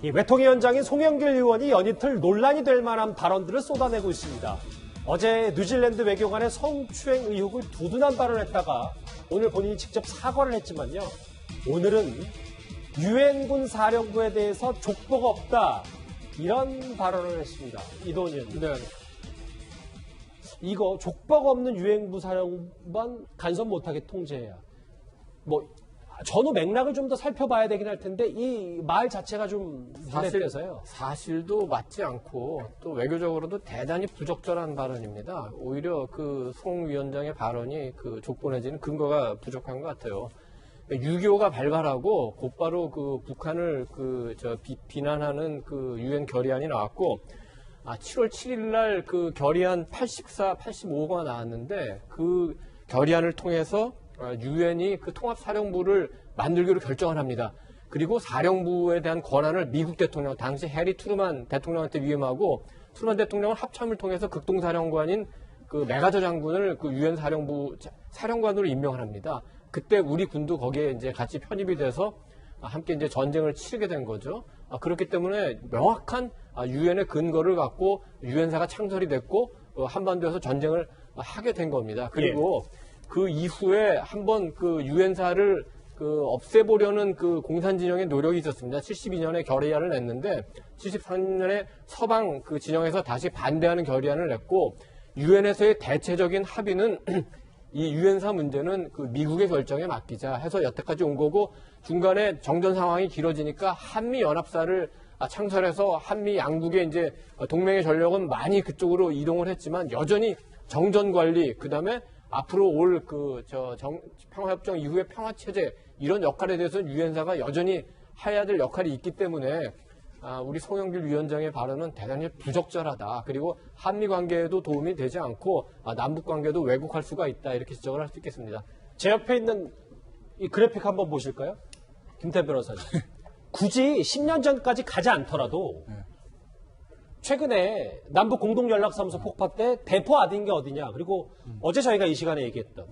이 외통위원장인 송영길 의원이 연이틀 논란이 될 만한 발언들을 쏟아내고 있습니다. 어제 뉴질랜드 외교관의 성추행 의혹을 두둔한 발언했다가 오늘 본인이 직접 사과를 했지만요. 오늘은 유엔군 사령부에 대해서 족보가 없다. 이런 발언을 했습니다. 이도훈 의원님. 네. 이거 족보가 없는 유엔부 사령관 간섭 못하게 통제해야. 전후 맥락을 좀 더 살펴봐야 되긴 할 텐데 이 말 자체가 좀 눈에 띄어서요. 사실도 맞지 않고 또 외교적으로도 대단히 부적절한 발언입니다. 오히려 그 송 위원장의 발언이 그 족보 내지는 근거가 부족한 것 같아요. 6.25가 발발하고 곧바로 그 북한을 비난하는 그 유엔 결의안이 나왔고 7월 7일 날 그 결의안 84, 85가 나왔는데 그 결의안을 통해서 유엔이 그 통합사령부를 만들기로 결정을 합니다. 그리고 사령부에 대한 권한을 미국 대통령, 당시 해리 트루만 대통령한테 위임하고 트루만 대통령은 합참을 통해서 극동사령관인 그 메가저 장군을 그 유엔 사령부 사령관으로 임명을 합니다. 그때 우리 군도 거기에 이제 같이 편입이 돼서 함께 이제 전쟁을 치르게 된 거죠. 그렇기 때문에 명확한 유엔의 근거를 갖고 유엔사가 창설이 됐고 한반도에서 전쟁을 하게 된 겁니다. 그리고 그 이후에 한번 그 유엔사를 없애보려는 그 공산 진영의 노력이 있었습니다. 72년에 결의안을 냈는데 73년에 서방 그 진영에서 다시 반대하는 결의안을 냈고 유엔에서의 대체적인 합의는 이 유엔사 문제는 그 미국의 결정에 맡기자 해서 여태까지 온 거고 중간에 정전 상황이 길어지니까 한미 연합사를 창설해서 한미 양국의 이제 동맹의 전력은 많이 그쪽으로 이동을 했지만 여전히 정전 관리 그다음에 앞으로 올 평화협정 이후의 평화체제 이런 역할에 대해서는 유엔사가 여전히 해야 될 역할이 있기 때문에 우리 송영길 위원장의 발언은 대단히 부적절하다. 그리고 한미 관계에도 도움이 되지 않고 남북 관계도 왜곡할 수가 있다. 이렇게 지적을 할 수 있겠습니다. 제 옆에 있는 이 그래픽 한번 보실까요? 김태 변호사님. 굳이 10년 전까지 가지 않더라도 최근에 남북 공동연락사무소 폭파 때 대포 아닌 게 어디냐. 그리고 어제 저희가 이 시간에 얘기했던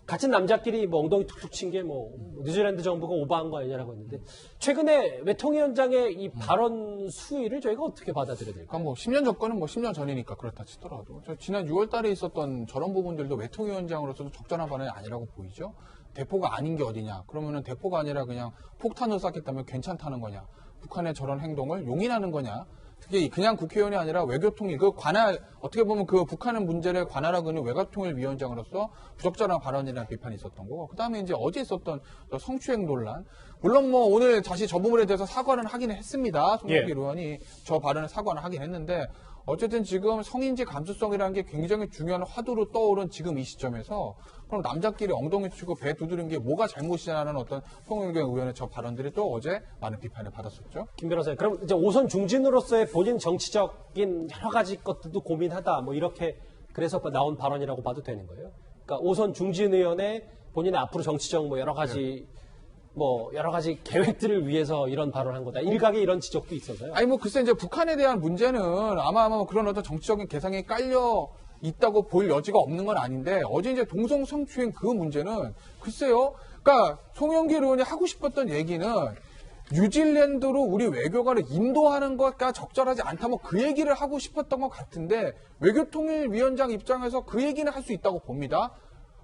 같은 남자끼리 엉덩이 툭툭 친 게 뉴질랜드 정부가 오버한 거 아니냐라고 했는데 최근에 외통위원장의 이 발언 수위를 저희가 어떻게 받아들여야 될까요? 그러니까 10년 전거는 10년 전이니까 그렇다 치더라도 지난 6월 달에 있었던 저런 부분들도 외통위원장으로서도 적절한 발언이 아니라고 보이죠. 대포가 아닌 게 어디냐. 그러면은 대포가 아니라 그냥 폭탄을 쐈겠다면 괜찮다는 거냐. 북한의 저런 행동을 용인하는 거냐. 특히 그냥 국회의원이 아니라 외교통일, 어떻게 보면 그 북한의 문제를 관할하고 있는 외교통일위원장으로서 부적절한 발언이라는 비판이 있었던 거고, 그 다음에 이제 어제 있었던 성추행 논란. 물론 오늘 다시 저 부분에 대해서 사과는 하긴 했습니다. 송영길 의원이 저 발언에 사과는 하긴 했는데, 어쨌든 지금 성인지 감수성이라는 게 굉장히 중요한 화두로 떠오른 지금 이 시점에서 그럼 남자끼리 엉덩이 치고 배 두드린 게 뭐가 잘못이냐는 어떤 송영길 의원의 저 발언들이 또 어제 많은 비판을 받았었죠. 김 변호사님, 그럼 이제 오선 중진으로서의 본인 정치적인 여러 가지 것들도 고민하다 이렇게 그래서 나온 발언이라고 봐도 되는 거예요? 그러니까 오선 중진 의원의 본인의 앞으로 정치적 여러 가지 여러 가지 계획들을 위해서 이런 발언한 거다. 일각의 이런 지적도 있어서요. 글쎄 이제 북한에 대한 문제는 아마 그런 어떤 정치적인 계산이 깔려 있다고 볼 여지가 없는 건 아닌데 어제 이제 동성 성추행 그 문제는 글쎄요. 그러니까 송영길 의원이 하고 싶었던 얘기는 뉴질랜드로 우리 외교관을 인도하는 것가 적절하지 않다 그 얘기를 하고 싶었던 것 같은데 외교통일위원장 입장에서 그 얘기는 할 수 있다고 봅니다.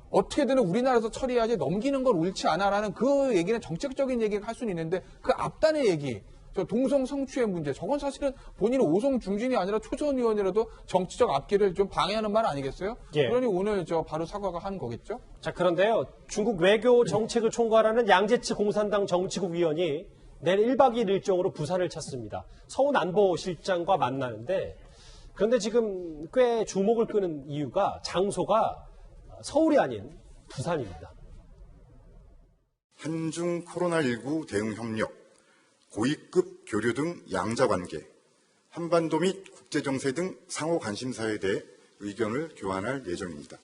어떻게든 우리나라에서 처리해야지 넘기는 건 옳지 않아라는 그 얘기는 정책적인 얘기를 할 수는 있는데 그 앞단의 얘기, 저 동성 성추행 문제, 저건 사실은 본인은 오송 중진이 아니라 초선 의원이라도 정치적 앞길을 좀 방해하는 말 아니겠어요? 그러니 오늘 바로 사과가 한 거겠죠? 자, 그런데요. 중국 외교 정책을 총괄하는 양재치 공산당 정치국 위원이 내일 1박 2일 일정으로 부산을 찾습니다. 서훈 안보실장과 만나는데 그런데 지금 꽤 주목을 끄는 이유가 장소가 서울이 아닌 부산입니다. 한중 코로나19 대응 협력, 고위급 교류 등 양자 관계, 한반도 및 국제정세 등 상호 관심사에 대해 의견을 교환할 예정입니다.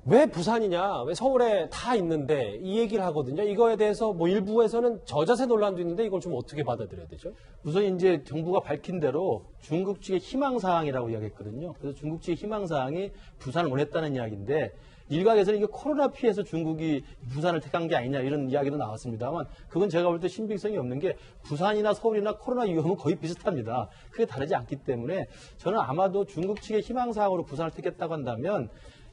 왜 부산이냐, 왜 서울에 다 있는데 이 얘기를 하거든요. 이거에 대해서 뭐 일부에서는 저자세 논란도 있는데 이걸 좀 어떻게 받아들여야 되죠? 우선 이제 정부가 밝힌 대로 중국 측의 희망사항이라고 이야기했거든요. 그래서 중국 측의 희망사항이 부산을 원했다는 이야기인데 일각에서는 이게 코로나 피해서 중국이 부산을 택한 게 아니냐 이런 이야기도 나왔습니다만 그건 제가 볼 때 신빙성이 없는 게 부산이나 서울이나 코로나 위험은 거의 비슷합니다. 크게 다르지 않기 때문에 저는 아마도 중국 측의 희망사항으로 부산을 택했다고 한다면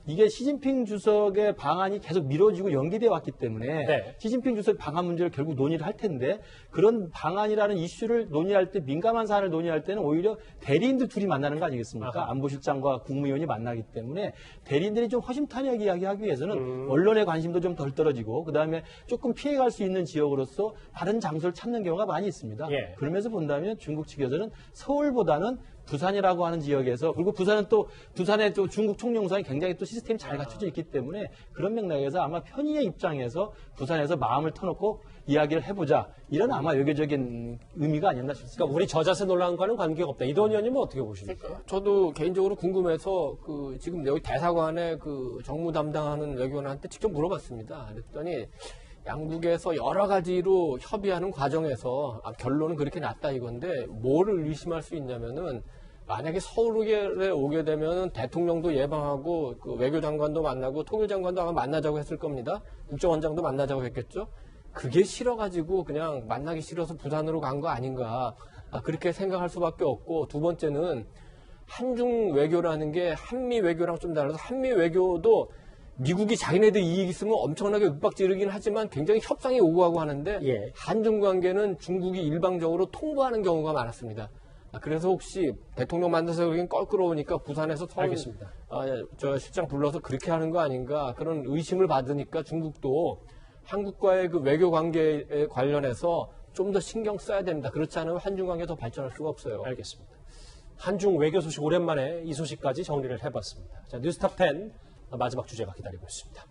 이게 시진핑 주석의 방안이 계속 미뤄지고 연기되어 왔기 때문에 네. 시진핑 주석의 방안 문제를 결국 논의를 할 텐데 그런 방안이라는 이슈를 논의할 때 민감한 사안을 논의할 때는 오히려 대리인들 둘이 만나는 거 아니겠습니까? 아하. 안보실장과 국무위원이 만나기 때문에 대리인들이 좀 허심탄회하게 이야기하기 위해서는 언론의 관심도 좀 덜 떨어지고 그다음에 조금 피해갈 수 있는 지역으로서 다른 장소를 찾는 경우가 많이 있습니다. 예. 그러면서 본다면 중국 측에서는 서울보다는 부산이라고 하는 지역에서 그리고 부산은 또 부산의 또 중국 총영사에 굉장히 또 시스템이 잘 갖춰져 있기 때문에 그런 맥락에서 아마 편의의 입장에서 부산에서 마음을 터놓고 이야기를 해보자 이런 아마 외교적인 의미가 아니었나 싶습니다. 그러니까 우리 저자세 논란과는 관계가 없다. 이도원 의원님은 어떻게 보십니까? 저도 개인적으로 궁금해서 그 지금 여기 대사관에 그 정무 담당하는 외교관한테 직접 물어봤습니다. 그랬더니 양국에서 여러 가지로 협의하는 과정에서 결론은 그렇게 났다 이건데 뭐를 의심할 수 있냐면은 만약에 서울에 오게 되면 대통령도 예방하고 그 외교장관도 만나고 통일장관도 아마 만나자고 했을 겁니다. 국정원장도 만나자고 했겠죠. 그게 싫어가지고 그냥 만나기 싫어서 부산으로 간 거 아닌가 그렇게 생각할 수밖에 없고 두 번째는 한중 외교라는 게 한미 외교랑 좀 달라서 한미 외교도 미국이 자기네들 이익 있으면 엄청나게 윽박지르긴 하지만 굉장히 협상이 오고 가고 하는데 예. 한중 관계는 중국이 일방적으로 통보하는 경우가 많았습니다. 그래서 혹시 대통령 만나서 그러긴 껄끄러우니까 부산에서 알겠습니다. 저 실장 불러서 그렇게 하는 거 아닌가 그런 의심을 받으니까 중국도 한국과의 그 외교 관계에 관련해서 좀 더 신경 써야 됩니다. 그렇지 않으면 한중 관계 더 발전할 수가 없어요. 알겠습니다. 한중 외교 소식 오랜만에 이 소식까지 정리를 해봤습니다. 자, 뉴스탑 10 마지막 주제가 기다리고 있습니다.